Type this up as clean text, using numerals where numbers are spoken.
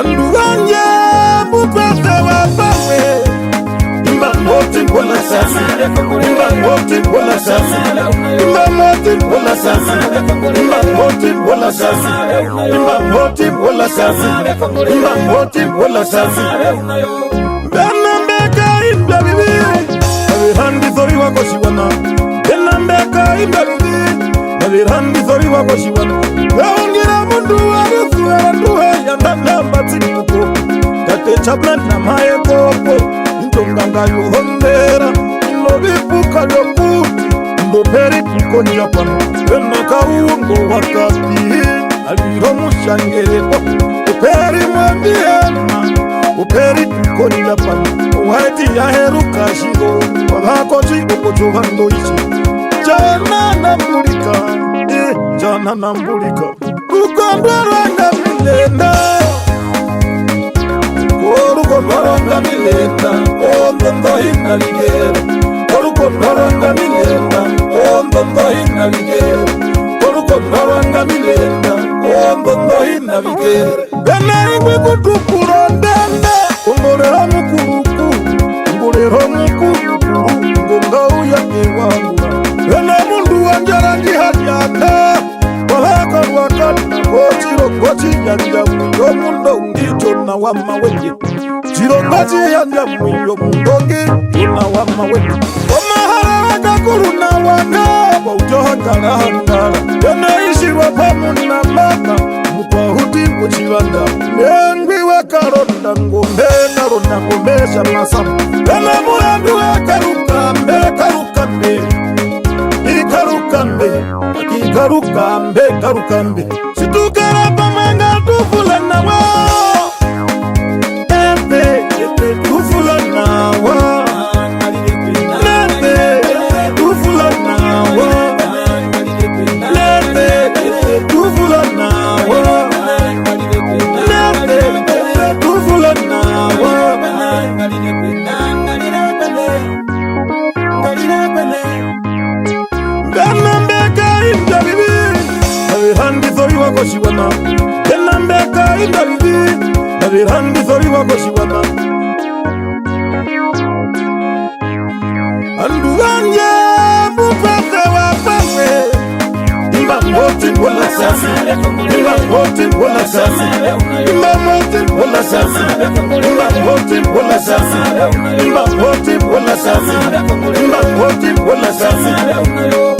Andu wanje mupete wapawe Imba moti bola sasa Imba moti bola sasa Imba moti bola sasa Imba moti bola sasa Imba moti bola sasa Imba moti bola sasa Bena mbeka imba bibi Nabirandi zori wako shiwana Bena mbeka imba bibi Nabirandi zori wako shiwana Yaungira mundu warusuwa nduwe Yandanda mbatinuko Tate chabla na maye kopo Ndonganga yuhondera Inobipuka yokuti Ndoperi tukonya pano Enaka uungo wakati Aliro mushangereko Uperi mwambiena Uperi tukonya pano Uhaiti ya heruka shiro Wabakoti ukochoha ndoishi Jana nambulika Jana nambulika Kukondoranga milenda Kukondoranga milenda Ondondo inaligera Kukondoranga milenda Ondondo inaligera Kukondoranga milenda Ondondo inaligera Bena ingwe kutukurondenda Ungorera mukuruku Ungorera mukuruku Ngonga uyake wangura Bena mundu wanjara njihanyata Wahaka wakati Kochiro kochi yanja mwiyo mundo Ngito na wama wenye Chiro kochi yanja mwiyo mundo Ngito na wama wenye Omahara waka kuruna waka Waujoha kara hangara Yana ishi wapamu na maka Mupahuti kuchivanda Nengwi wakaronda ngombe Karonda ngombe shamasama Yana murandu wakarukambe Karukambe Ikarukambe Karukambe, karukambe Situkara pamanga tufulana wa Nete, tufulana wa Nete, tufulana wa Nete, tufulana wa Nete, tufulana wa Ganambeka imda bibi Nabirandi zori wako shiwana Ganambeka imda bibi Nabirandi zori wako shiwana Andu wanje mupete wapawe Imba moti bola sasa Imba moti bola sasa Imba moti bola sasa Imba moti bola sasa Imba moti bola sasa Imba moti bola sasa